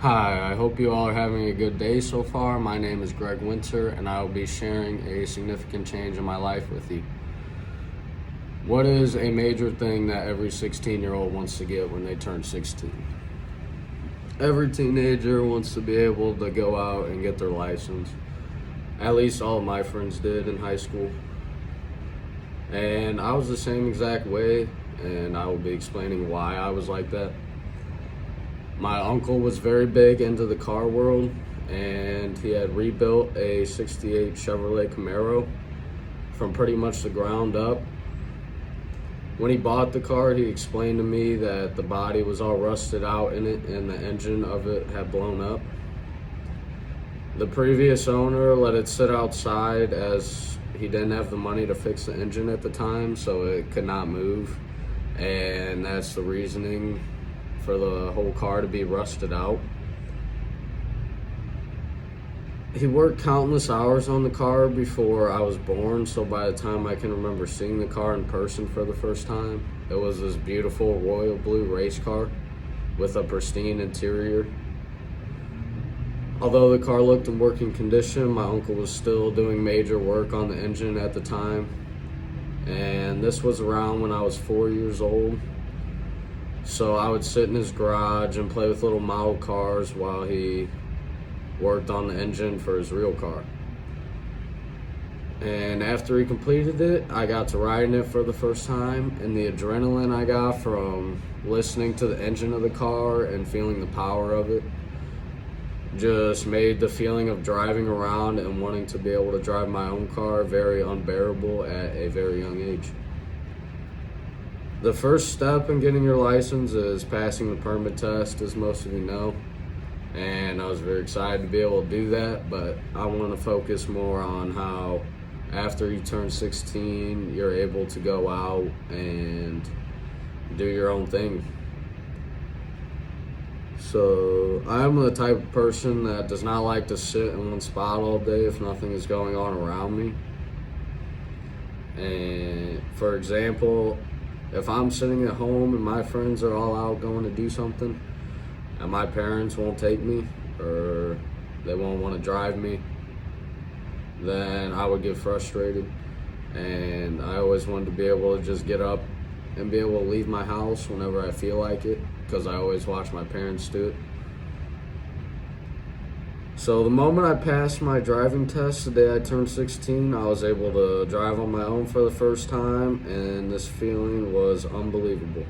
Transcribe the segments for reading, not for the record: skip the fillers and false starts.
Hi, I hope you all are having a good day so far. My name is Greg Winter, and I will be sharing a significant change in my life with you. What is a major thing that every 16-year-old wants to get when they turn 16? Every teenager wants to be able to go out and get their license. At least all of my friends did in high school. And I was the same exact way, and I will be explaining why I was like that. My uncle was very big into the car world, and he had rebuilt a 68 Chevrolet Camaro from pretty much the ground up. When he bought the car, he explained to me that the body was all rusted out in it and the engine of it had blown up. The previous owner let it sit outside as he didn't have the money to fix the engine at the time, so it could not move, and that's the reasoning for the whole car to be rusted out. He worked countless hours on the car before I was born, so by the time I can remember seeing the car in person for the first time, it was this beautiful royal blue race car with a pristine interior. Although the car looked in working condition, my uncle was still doing major work on the engine at the time, and this was around when I was 4 years old. So I would sit in his garage and play with little model cars while he worked on the engine for his real car. And after he completed it, I got to ride in it for the first time, and the adrenaline I got from listening to the engine of the car and feeling the power of it just made the feeling of driving around and wanting to be able to drive my own car very unbearable at a very young age. The first step in getting your license is passing the permit test, as most of you know, and I was very excited to be able to do that, but I want to focus more on how after you turn 16, you're able to go out and do your own thing. So I'm the type of person that does not like to sit in one spot all day if nothing is going on around me. And for example, if I'm sitting at home and my friends are all out going to do something and my parents won't take me or they won't want to drive me, then I would get frustrated. And I always wanted to be able to just get up and be able to leave my house whenever I feel like it, because I always watch my parents do it. So the moment I passed my driving test, the day I turned 16, I was able to drive on my own for the first time, and this feeling was unbelievable.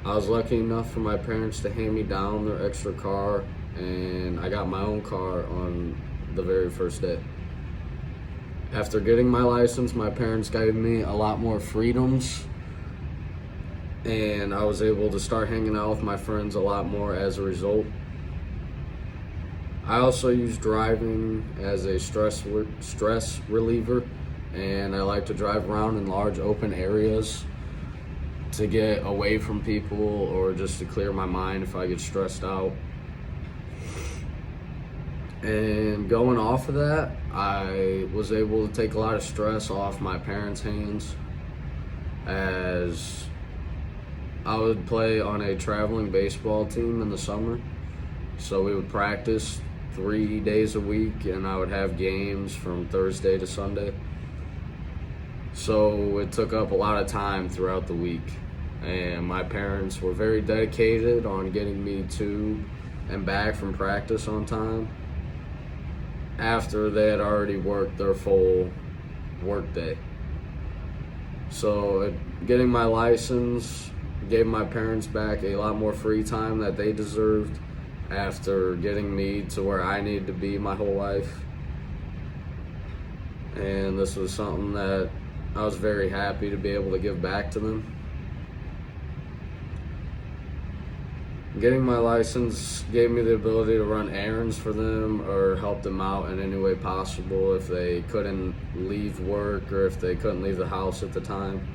I was lucky enough for my parents to hand me down their extra car, and I got my own car on the very first day. After getting my license, my parents gave me a lot more freedoms, and I was able to start hanging out with my friends a lot more as a result. I also use driving as a stress reliever, and I like to drive around in large open areas to get away from people or just to clear my mind if I get stressed out. And going off of that, I was able to take a lot of stress off my parents' hands, as I would play on a traveling baseball team in the summer. So we would practice 3 days a week, and I would have games from Thursday to Sunday. So it took up a lot of time throughout the week. And my parents were very dedicated on getting me to and back from practice on time after they had already worked their full work day. So getting my license gave my parents back a lot more free time that they deserved after getting me to where I needed to be my whole life. And this was something that I was very happy to be able to give back to them. Getting my license gave me the ability to run errands for them or help them out in any way possible if they couldn't leave work or if they couldn't leave the house at the time.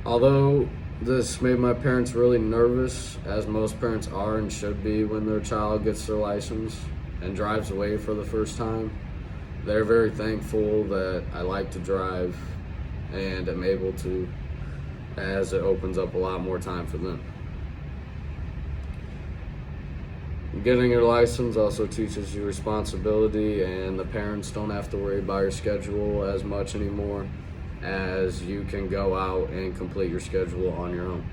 Although this made my parents really nervous, as most parents are and should be when their child gets their license and drives away for the first time, they're very thankful that I like to drive and am able to, as it opens up a lot more time for them. Getting your license also teaches you responsibility, and the parents don't have to worry about your schedule as much anymore, as you can go out and complete your schedule on your own.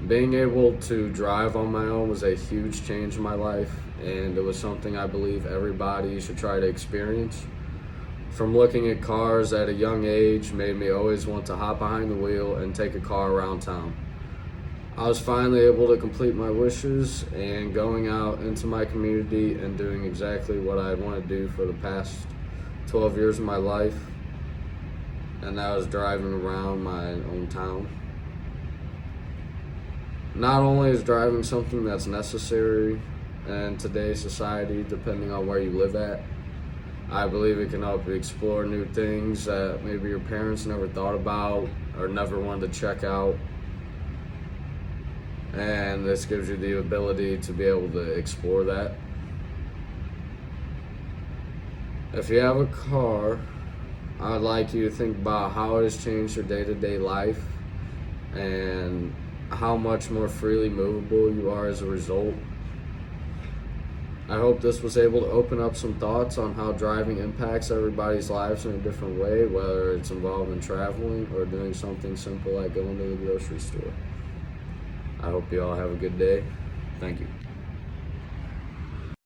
Being able to drive on my own was a huge change in my life, and it was something I believe everybody should try to experience. From looking at cars at a young age made me always want to hop behind the wheel and take a car around town. I was finally able to complete my wishes and going out into my community and doing exactly what I wanted to do for the past 12 years of my life, and that was driving around my own town. Not only is driving something that's necessary in today's society, depending on where you live at, I believe it can help you explore new things that maybe your parents never thought about or never wanted to check out. And this gives you the ability to be able to explore that. If you have a car, I'd like you to think about how it has changed your day-to-day life and how much more freely movable you are as a result. I hope this was able to open up some thoughts on how driving impacts everybody's lives in a different way, whether it's involved in traveling or doing something simple like going to the grocery store. I hope you all have a good day. Thank you.